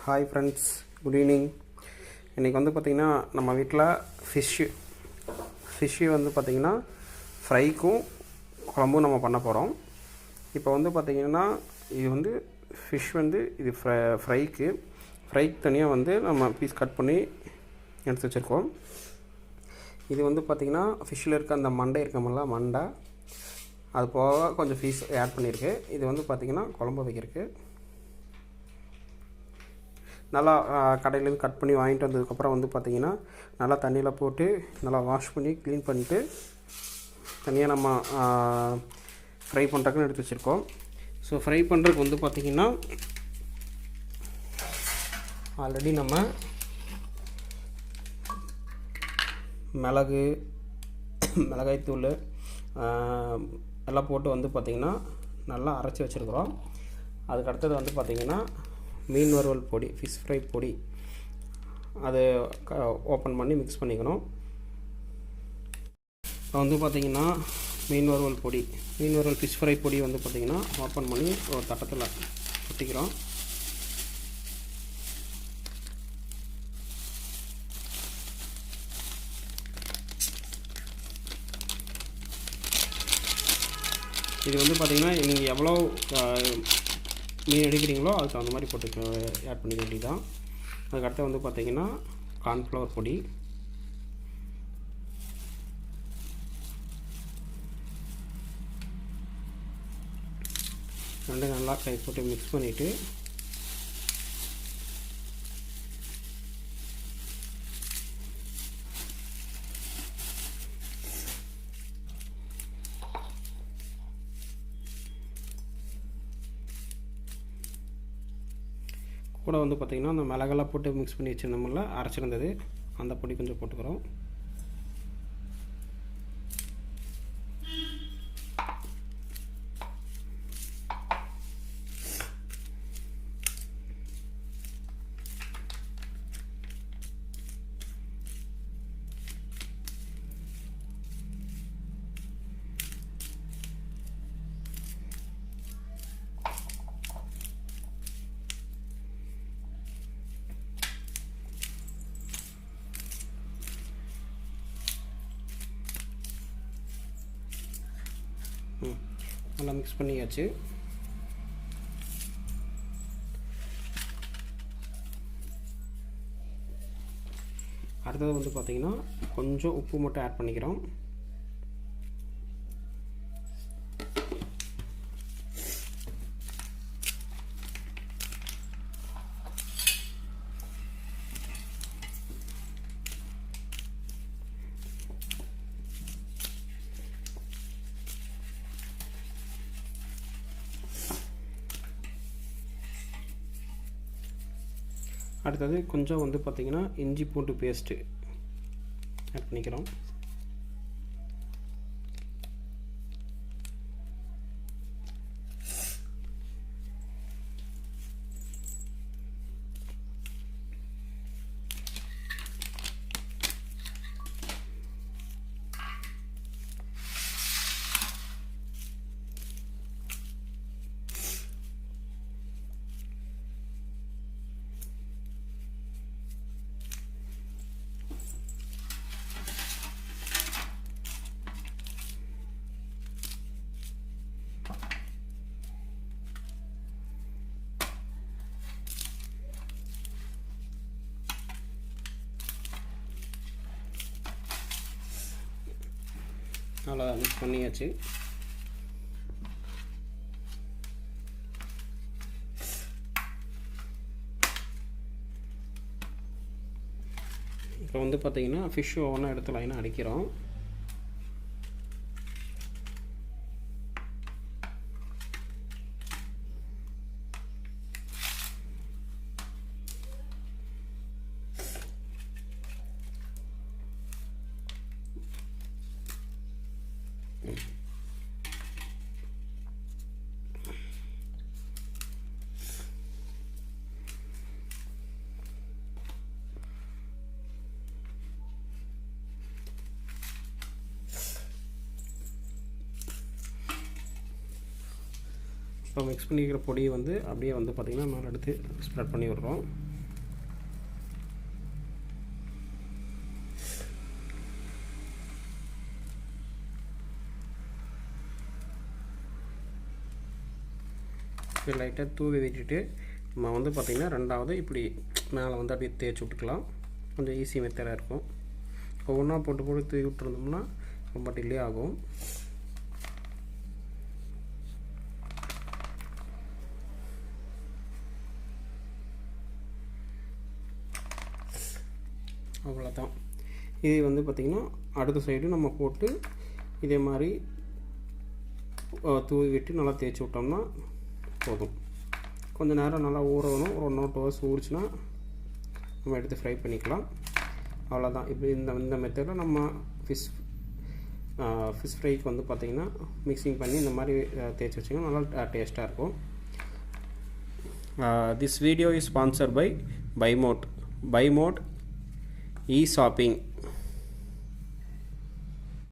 Hi friends, good evening. இன்றைக்கி வந்து பார்த்திங்கன்னா நம்ம வீட்டில் ஃபிஷ்ஷு வந்து பார்த்திங்கன்னா ஃப்ரைக்கும் குழம்பும் நம்ம பண்ண போகிறோம். இப்போ வந்து பார்த்திங்கன்னா இது வந்து ஃபிஷ் வந்து இது ஃப்ரைக்கு தனியாக வந்து நம்ம பீஸ் கட் பண்ணி எடுத்து வச்சுருக்கோம். இது வந்து பார்த்திங்கன்னா ஃபிஷ்ஷில் இருக்க அந்த மண்டை இருக்கமில்ல, மண்டை அது போக கொஞ்சம் பீஸ் ஆட் பண்ணியிருக்கு. இது வந்து பார்த்திங்கன்னா குழம்பு வைக்கிறதுக்கு நல்லா கடையிலேருந்து கட் பண்ணி வாங்கிட்டு வந்ததுக்கப்புறம் வந்து பார்த்திங்கன்னா நல்லா தண்ணியில் போட்டு நல்லா வாஷ் பண்ணி க்ளீன் பண்ணிவிட்டு தனியாக நம்ம ஃப்ரை பண்ணுறதுக்குன்னு எடுத்து வச்சுருக்கோம். ஸோ ஃப்ரை பண்ணுறதுக்கு வந்து பார்த்திங்கன்னா ஆல்ரெடி நம்ம மிளகாய்த்தூள் எல்லாம் போட்டு வந்து பார்த்திங்கன்னா நல்லா அரைச்சி வச்சுருக்குறோம். அதுக்கடுத்தது வந்து பார்த்திங்கன்னா மீன் வறுவல் பொடி, ஃபிஷ் ஃப்ரை பொடி, அதை ஓப்பன் பண்ணி மிக்ஸ் பண்ணிக்கணும். இப்போ வந்து பார்த்திங்கன்னா மீன் வறுவல் ஃபிஷ் ஃப்ரை பொடி வந்து பார்த்திங்கன்னா ஓப்பன் பண்ணி ஒரு தட்டத்தில் ஊற்றிக்கிறோம். இது வந்து பார்த்திங்கன்னா நீங்கள் எவ்வளோ மீன் எடுக்கிறீங்களோ அதுக்கு அந்த மாதிரி போட்டு ஆட் பண்ணிக்க வேண்டியதான். அதுக்கடுத்து வந்து பார்த்திங்கன்னா கார்ன்ஃப்ளவர் பொடி, ரெண்டு நல்லா கை போட்டு மிக்ஸ் பண்ணிவிட்டு கூட வந்து பார்த்திங்கன்னா அந்த மிளகெல்லாம் போட்டு மிக்ஸ் பண்ணி வச்சுருந்தோம்ல, அரைச்சிருந்தது, அந்த பொடி கொஞ்சம் போட்டுக்கிறோம். நல்லா மிக்ஸ் பண்ணியாச்சு. அடுத்தது வந்து பார்த்திங்கன்னா கொஞ்சம் உப்பு மட்டும் ஆட் பண்ணிக்கிறோம். அடுத்தது கொஞ்சம் வந்து பார்த்திங்கன்னா இஞ்சி பூண்டு பேஸ்ட்டு ஆட் பண்ணிக்கிறோம். நல்லா மிக்ஸ் பண்ணியாச்சு. இப்போ வந்து பார்த்திங்கன்னா ஃபிஷ் ஒவ்வொன்றா எடுத்து லைனாக அடிக்கிறோம். இப்போ மிக்ஸ் பண்ணிக்கிற பொடியை வந்து அப்படியே வந்து பார்த்திங்கன்னா மேலே எடுத்து ஸ்ப்ரெட் பண்ணி விடுறோம். இப்படி லைட்டாக தூவி விட்டுட்டு நம்ம வந்து பார்த்திங்கன்னா ரெண்டாவது இப்படி மேலே வந்து அப்படியே தேய்ச்சி விட்டுக்கலாம். கொஞ்சம் ஈஸி மெத்தடாக இருக்கும். ஒவ்வொன்றா போட்டு போட்டு தூவி விட்டுருந்தோம்னா ரொம்ப டிலே ஆகும். அவ்வளோதான். இது வந்து பார்த்திங்கன்னா அடுத்த சைடு நம்ம போட்டு இதே மாதிரி தூவி விட்டு நல்லா தேய்ச்சி விட்டோம்னா போதும். கொஞ்சம் நேரம் நல்லா ஊறணும். ஒரு 1 hours ஊறிச்சுன்னா நம்ம எடுத்து ஃப்ரை பண்ணிக்கலாம். அவ்வளோதான். இப்போ இந்த மெத்தடில் நம்ம ஃபிஷ் ஃப்ரைக்கு வந்து பார்த்திங்கன்னா மிக்சிங் பண்ணி இந்த மாதிரி தேய்ச்சி வச்சிங்கன்னா நல்லா டேஸ்ட்டாக இருக்கும். This video is sponsored by பைமோட். பைமோட் e-shopping.